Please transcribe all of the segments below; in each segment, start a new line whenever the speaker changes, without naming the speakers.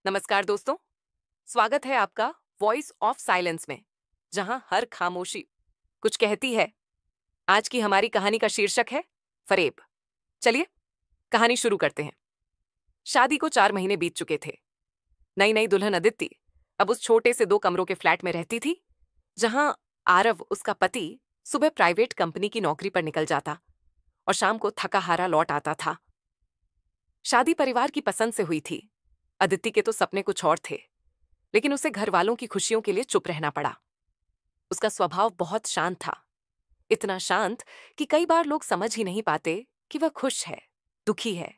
नमस्कार दोस्तों। स्वागत है आपका वॉइस ऑफ साइलेंस में, जहां हर खामोशी कुछ कहती है। आज की हमारी कहानी का शीर्षक है फरेब। चलिए कहानी शुरू करते हैं। शादी को 4 महीने बीत चुके थे। नई नई दुल्हन अदिति अब उस छोटे से 2 कमरों के फ्लैट में रहती थी, जहां आरव उसका पति सुबह प्राइवेट कंपनी की नौकरी पर निकल जाता और शाम को थका हारा लौट आता था। शादी परिवार की पसंद से हुई थी। अदिति के तो सपने कुछ और थे, लेकिन उसे घर वालों की खुशियों के लिए चुप रहना पड़ा। उसका स्वभाव बहुत शांत था, इतना शांत कि कई बार लोग समझ ही नहीं पाते कि वह खुश है, दुखी है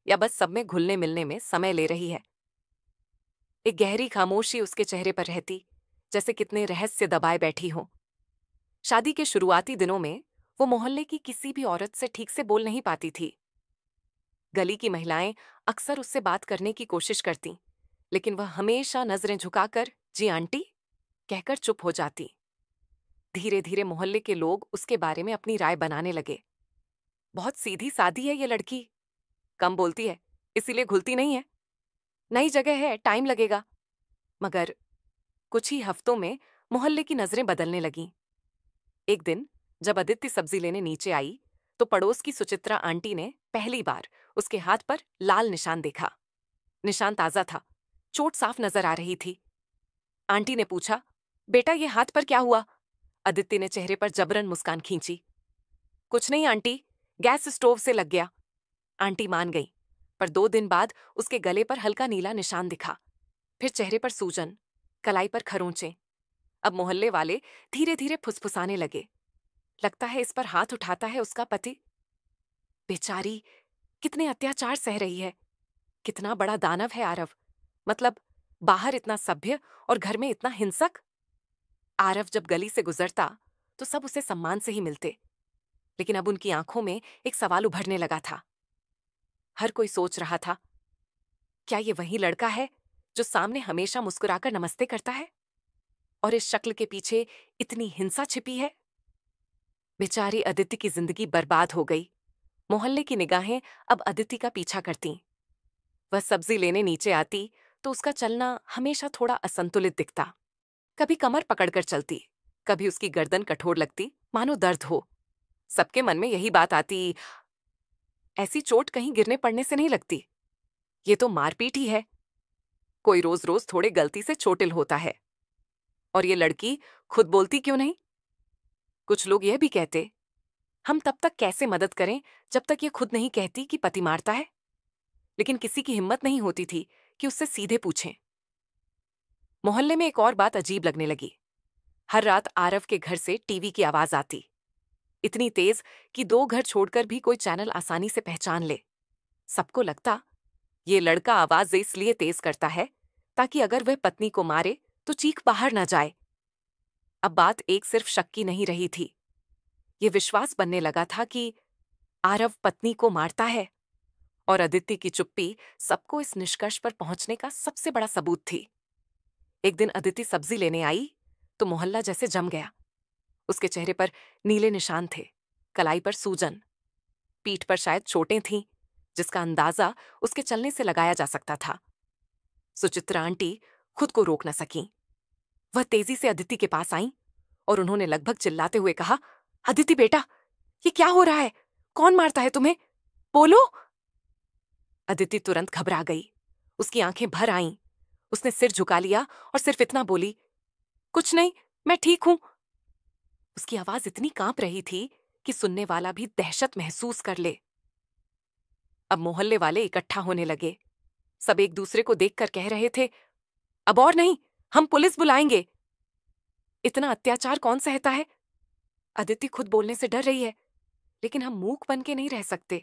या बस सब में घुलने मिलने में समय ले रही है। एक गहरी खामोशी उसके चेहरे पर रहती, जैसे कितने रहस्य दबाए बैठी हो। शादी के शुरुआती दिनों में वो मोहल्ले की किसी भी औरत से ठीक से बोल नहीं पाती थी। गली की महिलाएं अक्सर उससे बात करने की कोशिश करती, लेकिन वह हमेशा नजरें झुकाकर जी आंटी कहकर चुप हो जाती। धीरे धीरे मोहल्ले के लोग उसके बारे में अपनी राय बनाने लगे। बहुत सीधी सादी है ये लड़की, कम बोलती है, इसीलिए घुलती नहीं है, नई जगह है, टाइम लगेगा। मगर कुछ ही हफ्तों में मोहल्ले की नजरें बदलने लगीं। एक दिन जब अदिति सब्जी लेने नीचे आई, तो पड़ोस की सुचित्रा आंटी ने पहली बार उसके हाथ पर लाल निशान देखा। निशान ताजा था, चोट साफ नजर आ रही थी। आंटी ने पूछा, बेटा ये हाथ पर क्या हुआ? अदिति ने चेहरे पर जबरन मुस्कान खींची। कुछ नहीं आंटी, गैस स्टोव से लग गया। आंटी मान गई, पर 2 दिन बाद उसके गले पर हल्का नीला निशान दिखा, फिर चेहरे पर सूजन, कलाई पर खरोंचे। अब मोहल्ले वाले धीरे धीरे फुसफुसाने लगे, लगता है इस पर हाथ उठाता है उसका पति। बेचारी, कितने अत्याचार सह रही है। कितना बड़ा दानव है आरव। मतलब, बाहर इतना सभ्य और घर में इतना हिंसक। आरव जब गली से गुजरता तो सब उसे सम्मान से ही मिलते, लेकिन अब उनकी आंखों में एक सवाल उभरने लगा था। हर कोई सोच रहा था, क्या ये वही लड़का है जो सामने हमेशा मुस्कुराकर नमस्ते करता है, और इस शक्ल के पीछे इतनी हिंसा छिपी है? बेचारी अदिति की जिंदगी बर्बाद हो गई। मोहल्ले की निगाहें अब अदिति का पीछा करती। वह सब्जी लेने नीचे आती तो उसका चलना हमेशा थोड़ा असंतुलित दिखता। कभी कमर पकड़कर चलती, कभी उसकी गर्दन कठोर लगती, मानो दर्द हो। सबके मन में यही बात आती, ऐसी चोट कहीं गिरने पड़ने से नहीं लगती, ये तो मारपीट ही है। कोई रोज रोज थोड़े गलती से चोटिल होता है, और ये लड़की खुद बोलती क्यों नहीं? कुछ लोग यह भी कहते, हम तब तक कैसे मदद करें जब तक ये खुद नहीं कहती कि पति मारता है। लेकिन किसी की हिम्मत नहीं होती थी कि उससे सीधे पूछें। मोहल्ले में एक और बात अजीब लगने लगी। हर रात आरव के घर से टीवी की आवाज आती, इतनी तेज कि 2 घर छोड़कर भी कोई चैनल आसानी से पहचान ले। सबको लगता, ये लड़का आवाज इसलिए तेज करता है ताकि अगर वह पत्नी को मारे तो चीख बाहर न जाए। अब बात एक सिर्फ शक की नहीं रही थी, ये विश्वास बनने लगा था कि आरव पत्नी को मारता है। और अदिति की चुप्पी सबको इस निष्कर्ष पर पहुंचने का सबसे बड़ा सबूत थी। एक दिन अदिति सब्जी लेने आई तो मोहल्ला जैसे जम गया। उसके चेहरे पर नीले निशान थे, कलाई पर सूजन, पीठ पर शायद चोटें थीं, जिसका अंदाजा उसके चलने से लगाया जा सकता था। सुचित्रा आंटी खुद को रोक न सकीं। वह तेजी से अदिति के पास आईं और उन्होंने लगभग चिल्लाते हुए कहा, अदिति बेटा, ये क्या हो रहा है? कौन मारता है तुम्हें? बोलो। अदिति तुरंत घबरा गई, उसकी आंखें भर आईं। उसने सिर झुका लिया और सिर्फ इतना बोली, कुछ नहीं, मैं ठीक हूं। उसकी आवाज इतनी कांप रही थी कि सुनने वाला भी दहशत महसूस कर ले। अब मोहल्ले वाले इकट्ठा होने लगे। सब एक दूसरे को देखकर कह रहे थे, अब और नहीं, हम पुलिस बुलाएंगे। इतना अत्याचार कौन सहता है? अदिति खुद बोलने से डर रही है, लेकिन हम मूक बन के नहीं रह सकते।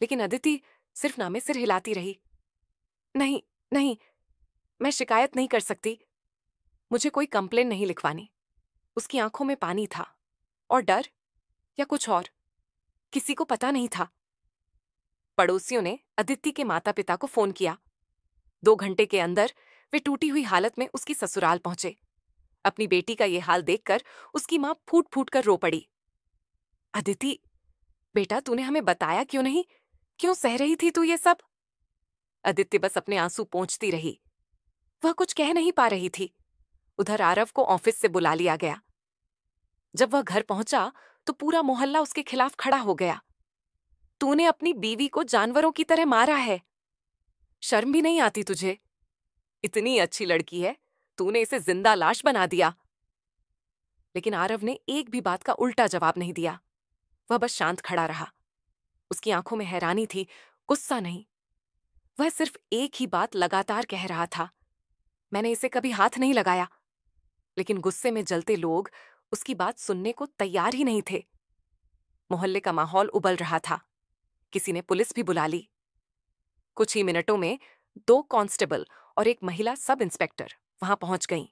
लेकिन अदिति सिर्फ नामे सिर हिलाती रही। नहीं, नहीं, मैं शिकायत नहीं कर सकती, मुझे कोई कंप्लेन नहीं लिखवानी। उसकी आंखों में पानी था, और डर या कुछ और, किसी को पता नहीं था। पड़ोसियों ने अदिति के माता पिता को फोन किया। 2 घंटे के अंदर वे टूटी हुई हालत में उसकी ससुराल पहुंचे। अपनी बेटी का ये हाल देखकर उसकी मां फूट फूट कर रो पड़ी। अदिति बेटा, तूने हमें बताया क्यों नहीं? क्यों सह रही थी तू ये सब? अदिति बस अपने आंसू पोंछती रही। वह कुछ कह नहीं पा रही थी। उधर आरव को ऑफिस से बुला लिया गया। जब वह घर पहुंचा तो पूरा मोहल्ला उसके खिलाफ खड़ा हो गया। तूने अपनी बीवी को जानवरों की तरह मारा है। शर्म भी नहीं आती तुझे? इतनी अच्छी लड़की है, तूने इसे जिंदा लाश बना दिया। लेकिन आरव ने एक भी बात का उल्टा जवाब नहीं दिया। वह बस शांत खड़ा रहा। उसकी आंखों में हैरानी थी, गुस्सा नहीं। वह सिर्फ एक ही बात लगातार कह रहा था, मैंने इसे कभी हाथ नहीं लगाया। लेकिन गुस्से में जलते लोग उसकी बात सुनने को तैयार ही नहीं थे। मोहल्ले का माहौल उबल रहा था। किसी ने पुलिस भी बुला ली। कुछ ही मिनटों में 2 कांस्टेबल और एक महिला सब इंस्पेक्टर वहां पहुंच गईं।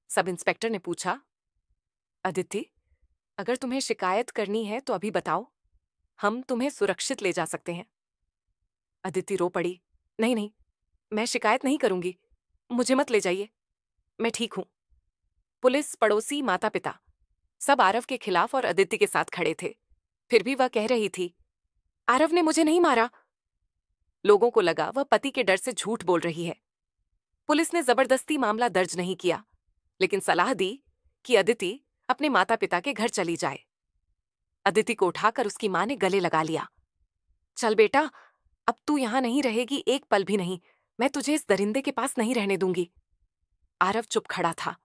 सब इंस्पेक्टर ने पूछा, अदिति, अगर तुम्हें शिकायत करनी है तो अभी बताओ, हम तुम्हें सुरक्षित ले जा सकते हैं। अदिति रो पड़ी, नहीं नहीं, मैं शिकायत नहीं करूंगी, मुझे मत ले जाइए, मैं ठीक हूं। पुलिस, पड़ोसी, माता पिता सब आरव के खिलाफ और अदिति के साथ खड़े थे। फिर भी वह कह रही थी, आरव ने मुझे नहीं मारा। लोगों को लगा वह पति के डर से झूठ बोल रही है। पुलिस ने जबरदस्ती मामला दर्ज नहीं किया, लेकिन सलाह दी कि अदिति अपने माता पिता के घर चली जाए। अदिति को उठाकर उसकी मां ने गले लगा लिया। चल बेटा, अब तू यहां नहीं रहेगी एक पल भी नहीं। मैं तुझे इस दरिंदे के पास नहीं रहने दूंगी। आरव चुप खड़ा था।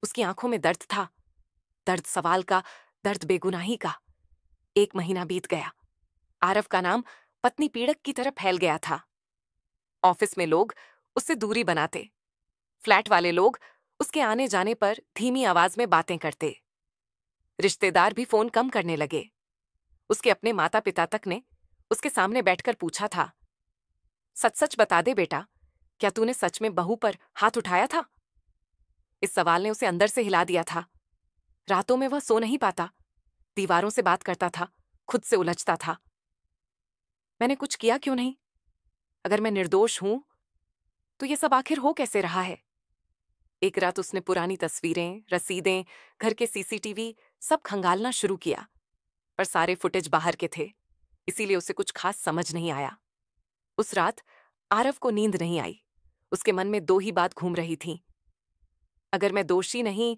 उसकी आंखों में दर्द था, दर्द सवाल का, दर्द बेगुनाही का। 1 महीना बीत गया। आरव का नाम पत्नी पीड़क की तरह फैल गया था। ऑफिस में लोग उससे दूरी बनाते। फ्लैट वाले लोग उसके आने जाने पर धीमी आवाज में बातें करते। रिश्तेदार भी फोन कम करने लगे। उसके अपने माता पिता तक ने उसके सामने बैठकर पूछा था, सच सच बता दे बेटा, क्या तूने सच में बहू पर हाथ उठाया था? इस सवाल ने उसे अंदर से हिला दिया था। रातों में वह सो नहीं पाता, दीवारों से बात करता था, खुद से उलझता था। मैंने कुछ किया क्यों नहीं? अगर मैं निर्दोष हूं तो ये सब आखिर हो कैसे रहा है? एक रात उसने पुरानी तस्वीरें, रसीदें, घर के सीसीटीवी सब खंगालना शुरू किया, पर सारे फुटेज बाहर के थे, इसीलिए उसे कुछ खास समझ नहीं आया। उस रात आरव को नींद नहीं आई। उसके मन में 2 ही बात घूम रही थीं। अगर मैं दोषी नहीं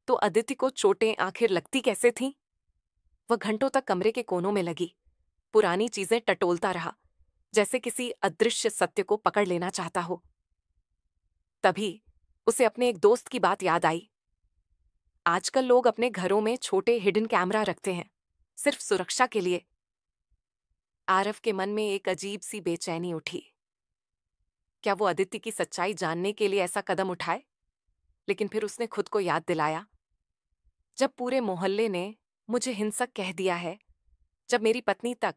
तो अदिति को चोटें आखिर लगती कैसे थीं? वह घंटों तक कमरे के कोनों में लगी, पुरानी चीजें टटोलता रहा, जैसे किसी अदृश्य सत्य को पकड़ लेना चाहता हो। तभी उसे अपने एक दोस्त की बात याद आई। आजकल लोग अपने घरों में छोटे हिडन कैमरा रखते हैं, सिर्फ सुरक्षा के लिए। आरव के मन में एक अजीब सी बेचैनी उठी। क्या वो अदिति की सच्चाई जानने के लिए ऐसा कदम उठाए? लेकिन फिर उसने खुद को याद दिलाया, जब पूरे मोहल्ले ने मुझे हिंसक कह दिया है, जब मेरी पत्नी तक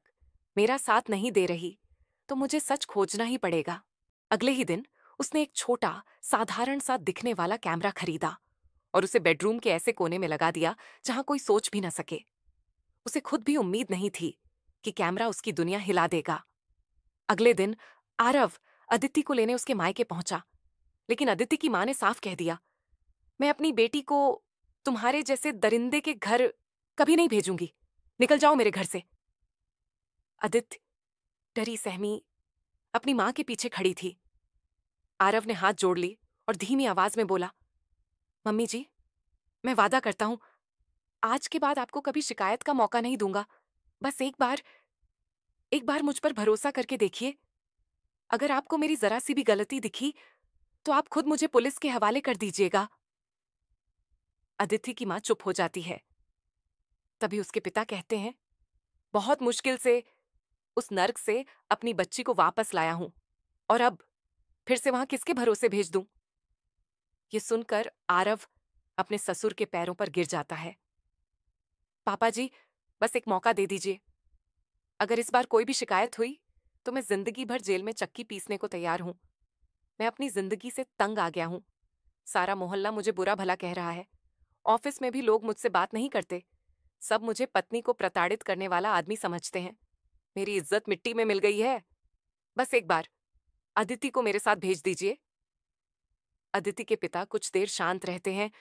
मेरा साथ नहीं दे रही, तो मुझे सच खोजना ही पड़ेगा। अगले ही दिन उसने एक छोटा, साधारण सा दिखने वाला कैमरा खरीदा और उसे बेडरूम के ऐसे कोने में लगा दिया जहां कोई सोच भी न सके। उसे खुद भी उम्मीद नहीं थी कि कैमरा उसकी दुनिया हिला देगा। अगले दिन आरव अदिति को लेने उसके मायके पहुंचा, लेकिन अदिति की मां ने साफ कह दिया, मैं अपनी बेटी को तुम्हारे जैसे दरिंदे के घर कभी नहीं भेजूंगी, निकल जाओ मेरे घर से। अदिति डरी सहमी अपनी मां के पीछे खड़ी थी। आरव ने हाथ जोड़ ली और धीमी आवाज में बोला, मम्मी जी, मैं वादा करता हूं, आज के बाद आपको कभी शिकायत का मौका नहीं दूंगा। बस एक बार मुझ पर भरोसा करके देखिए। अगर आपको मेरी जरा सी भी गलती दिखी तो आप खुद मुझे पुलिस के हवाले कर दीजिएगा। अदिति की मां चुप हो जाती है। तभी उसके पिता कहते हैं, बहुत मुश्किल से उस नर्क से अपनी बच्ची को वापस लाया हूं, और अब फिर से वहां किसके भरोसे भेज दूं? ये सुनकर आरव अपने ससुर के पैरों पर गिर जाता है। पापा जी, बस एक मौका दे दीजिए। अगर इस बार कोई भी शिकायत हुई तो मैं जिंदगी भर जेल में चक्की पीसने को तैयार हूं। मैं अपनी जिंदगी से तंग आ गया हूं। सारा मोहल्ला मुझे बुरा भला कह रहा है। ऑफिस में भी लोग मुझसे बात नहीं करते। सब मुझे पत्नी को प्रताड़ित करने वाला आदमी समझते हैं। मेरी इज्जत मिट्टी में मिल गई है। बस एक बार अदिति को मेरे साथ भेज दीजिए। अदिति के पिता कुछ देर शांत रहते हैं।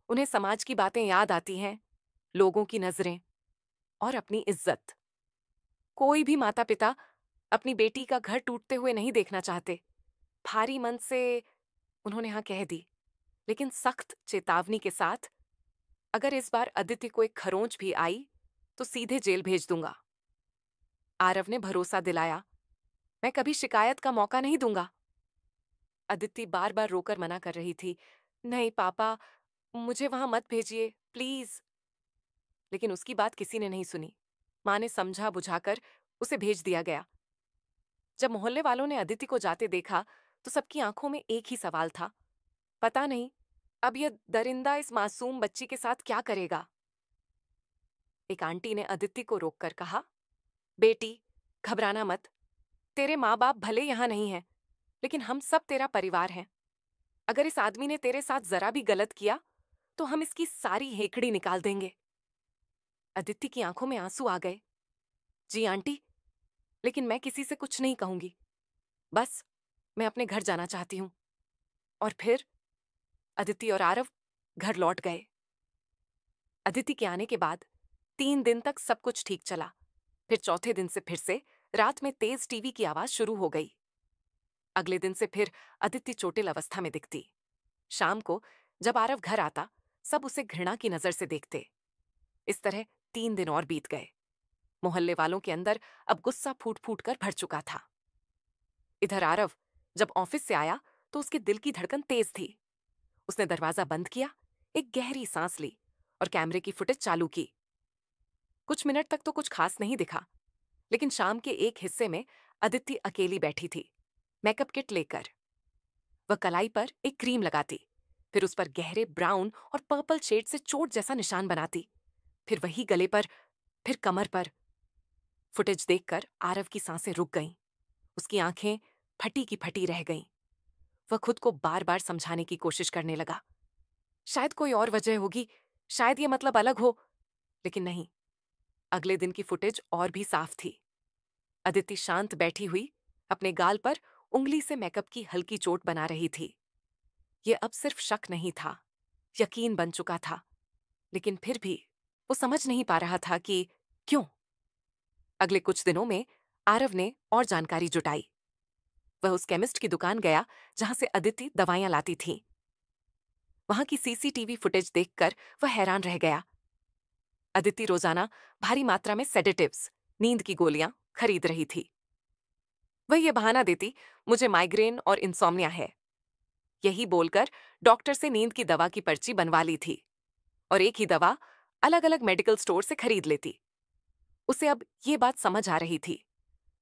उन्हें समाज की बातें याद आती हैं, लोगों की नजरें और अपनी इज्जत। कोई भी माता पिता अपनी बेटी का घर टूटते हुए नहीं देखना चाहते। भारी मन से उन्होंने हाँ कह दी, लेकिन सख्त चेतावनी के साथ, अगर इस बार अदिति को एक खरोंच भी आई तो सीधे जेल भेज दूंगा। आरव ने भरोसा दिलाया, मैं कभी शिकायत का मौका नहीं दूंगा। अदिति बार बार रोकर मना कर रही थी, नहीं पापा, मुझे वहां मत भेजिए प्लीज। लेकिन उसकी बात किसी ने नहीं सुनी। मां ने समझा बुझाकर उसे भेज दिया गया। जब मोहल्ले वालों ने अदिति को जाते देखा तो सबकी आंखों में एक ही सवाल था, पता नहीं अब यह दरिंदा इस मासूम बच्ची के साथ क्या करेगा। एक आंटी ने अदिति को रोककर कहा, बेटी घबराना मत, तेरे माँ बाप भले यहां नहीं हैं, लेकिन हम सब तेरा परिवार हैं। अगर इस आदमी ने तेरे साथ जरा भी गलत किया तो हम इसकी सारी हेकड़ी निकाल देंगे। अदिति की आंखों में आंसू आ गए। जी आंटी, लेकिन मैं किसी से कुछ नहीं कहूंगी, बस मैं अपने घर जाना चाहती हूं। और फिर अदिति और आरव घर लौट गए। अदिति के आने के बाद 3 दिन तक सब कुछ ठीक चला। फिर चौथे दिन से फिर से रात में तेज टीवी की आवाज शुरू हो गई। अगले दिन से फिर अदिति चोटिल अवस्था में दिखती। शाम को जब आरव घर आता सब उसे घृणा की नजर से देखते। इस तरह 3 दिन और बीत गए। मोहल्ले वालों के अंदर अब गुस्सा फूट फूट कर भर चुका था। इधर आरव जब ऑफिस से आया तो उसके दिल की धड़कन तेज थी। उसने दरवाजा बंद किया, एक गहरी सांस ली और कैमरे की फुटेज चालू की। कुछ मिनट तक तो कुछ खास नहीं दिखा, लेकिन शाम के एक हिस्से में अदिति अकेली बैठी थी, मेकअप किट लेकर। वह कलाई पर एक क्रीम लगाती, फिर उस पर गहरे ब्राउन और पर्पल शेड से चोट जैसा निशान बनाती, फिर वही गले पर, फिर कमर पर। फुटेज देखकर आरव की सांसें रुक गईं। उसकी आंखें फटी की फटी रह गईं। वह खुद को बार बार समझाने की कोशिश करने लगा, शायद कोई और वजह होगी, शायद ये मतलब अलग हो। लेकिन नहीं, अगले दिन की फुटेज और भी साफ थी। अदिति शांत बैठी हुई अपने गाल पर उंगली से मेकअप की हल्की चोट बना रही थी। यह अब सिर्फ शक नहीं था, यकीन बन चुका था। लेकिन फिर भी वो समझ नहीं पा रहा था कि क्यों। अगले कुछ दिनों में आरव ने और जानकारी जुटाई। वह उस केमिस्ट की दुकान गया जहां से अदिति दवाइयां लाती थी। वहां की सीसीटीवी फुटेज देखकर वह हैरान रह गया। अदिति रोजाना भारी मात्रा में सेडेटिव्स, नींद की गोलियां खरीद रही थी। वह यह बहाना देती, मुझे माइग्रेन और इंसोम्निया है। यही बोलकर डॉक्टर से नींद की दवा की पर्ची बनवा ली थी और एक ही दवा अलग अलग मेडिकल स्टोर से खरीद लेती। उसे अब ये बात समझ आ रही थी।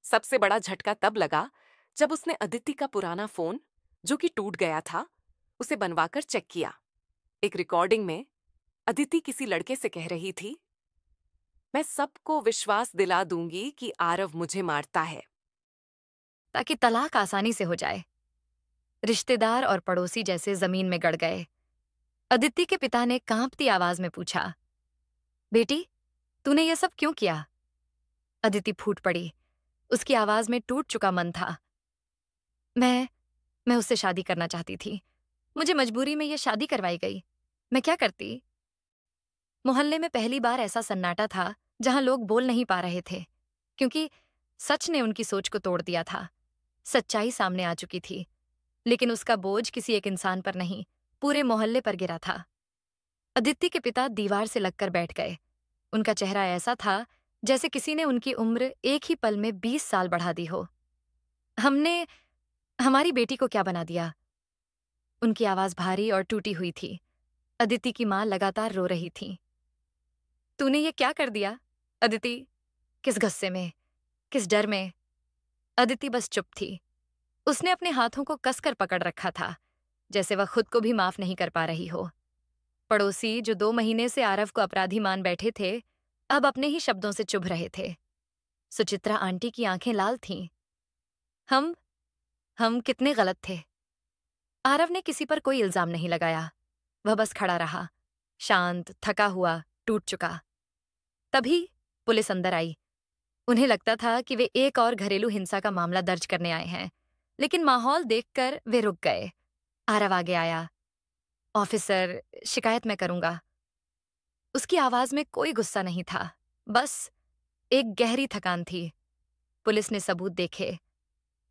सबसे बड़ा झटका तब लगा जब उसने अदिति का पुराना फोन, जो कि टूट गया था, उसे बनवाकर चेक किया। एक रिकॉर्डिंग में अदिति किसी लड़के से कह रही थी, मैं सबको विश्वास दिला दूंगी कि आरव मुझे मारता है,
ताकि तलाक आसानी से हो जाए। रिश्तेदार और पड़ोसी जैसे जमीन में गड़ गए। अदिति के पिता ने कांपती आवाज में पूछा, बेटी, तूने यह सब क्यों किया? अदिति फूट पड़ी। उसकी आवाज में टूट चुका मन था। मैं उससे शादी करना चाहती थी। मुझे मजबूरी में यह शादी करवाई गई। मैं क्या करती? मोहल्ले में पहली बार ऐसा सन्नाटा था जहां लोग बोल नहीं पा रहे थे, क्योंकि सच ने उनकी सोच को तोड़ दिया था। सच्चाई सामने आ चुकी थी, लेकिन उसका बोझ किसी एक इंसान पर नहीं, पूरे मोहल्ले पर गिरा था। अदिति के पिता दीवार से लगकर बैठ गए। उनका चेहरा ऐसा था जैसे किसी ने उनकी उम्र एक ही पल में 20 साल बढ़ा दी हो। हमने हमारी बेटी को क्या बना दिया? उनकी आवाज भारी और टूटी हुई थी। अदिति की मां लगातार रो रही थी। तूने ये क्या कर दिया, अदिति? किस गुस्से में, किस डर में? अदिति बस चुप थी। उसने अपने हाथों को कसकर पकड़ रखा था, जैसे वह खुद को भी माफ नहीं कर पा रही हो। पड़ोसी, जो 2 महीने से आरव को अपराधी मान बैठे थे, अब अपने ही शब्दों से चुभ रहे थे। सुचित्रा आंटी की आंखें लाल थीं। हम हम कितने गलत थे। आरव ने किसी पर कोई इल्जाम नहीं लगाया। वह बस खड़ा रहा, शांत, थका हुआ, टूट चुका। तभी पुलिस अंदर आई। उन्हें लगता था कि वे एक और घरेलू हिंसा का मामला दर्ज करने आए हैं, लेकिन माहौल देखकर वे रुक गए। आरव आगे आया। ऑफिसर, शिकायत मैं करूंगा। उसकी आवाज में कोई गुस्सा नहीं था, बस एक गहरी थकान थी। पुलिस ने सबूत देखे,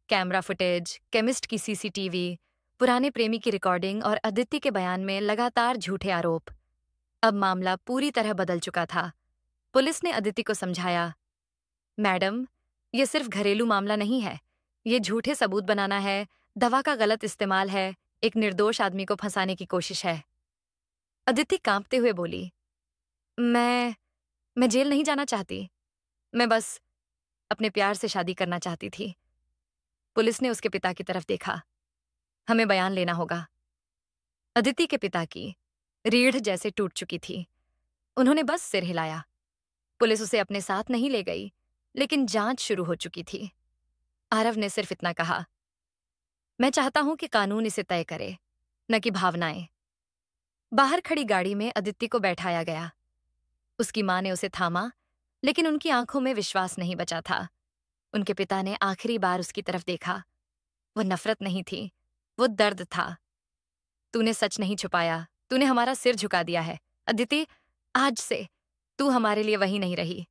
कैमरा फुटेज, केमिस्ट की सीसीटीवी, पुराने प्रेमी की रिकॉर्डिंग और अदिति के बयान में लगातार झूठे आरोप। अब मामला पूरी तरह बदल चुका था। पुलिस ने अदिति को समझाया, मैडम, ये सिर्फ घरेलू मामला नहीं है। ये झूठे सबूत बनाना है, दवा का गलत इस्तेमाल है, एक निर्दोष आदमी को फंसाने की कोशिश है। अदिति कांपते हुए बोली, मैं जेल नहीं जाना चाहती। मैं बस अपने प्यार से शादी करना चाहती थी। पुलिस ने उसके पिता की तरफ देखा। हमें बयान लेना होगा। अदिति के पिता की रीढ़ जैसे टूट चुकी थी। उन्होंने बस सिर हिलाया। पुलिस उसे अपने साथ नहीं ले गई, लेकिन जांच शुरू हो चुकी थी। आरव ने सिर्फ इतना कहा, मैं चाहता हूं कि कानून इसे तय करे, न कि भावनाएं। बाहर खड़ी गाड़ी में अदिति को बैठाया गया। उसकी मां ने उसे थामा, लेकिन उनकी आंखों में विश्वास नहीं बचा था। उनके पिता ने आखिरी बार उसकी तरफ देखा। वो नफरत नहीं थी, वो दर्द था। तूने सच नहीं छुपाया, तूने हमारा सिर झुका दिया है। अदिति, आज से तू हमारे लिए वही नहीं रही।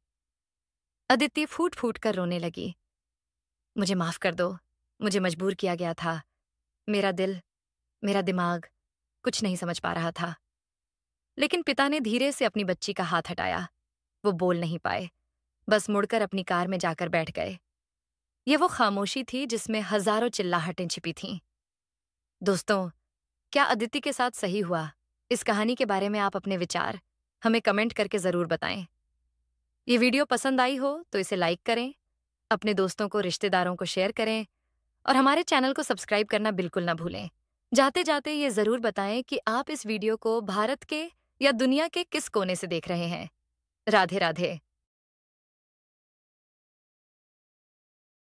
अदिति फूट फूट कर रोने लगी। मुझे माफ कर दो, मुझे मजबूर किया गया था। मेरा दिल, मेरा दिमाग कुछ नहीं समझ पा रहा था। लेकिन पिता ने धीरे से अपनी बच्ची का हाथ हटाया। वो बोल नहीं पाए, बस मुड़कर अपनी कार में जाकर बैठ गए। ये वो खामोशी थी जिसमें हजारों चिल्लाहटें छिपी थीं। दोस्तों, क्या अदिति के साथ सही हुआ? इस कहानी के बारे में आप अपने विचार हमें कमेंट करके जरूर बताएं। ये वीडियो पसंद आई हो तो इसे लाइक करें, अपने दोस्तों को, रिश्तेदारों को शेयर करें और हमारे चैनल को सब्सक्राइब करना बिल्कुल ना भूलें। जाते जाते ये जरूर बताएं कि आप इस वीडियो को भारत के या दुनिया के किस कोने से देख रहे हैं। राधे राधे।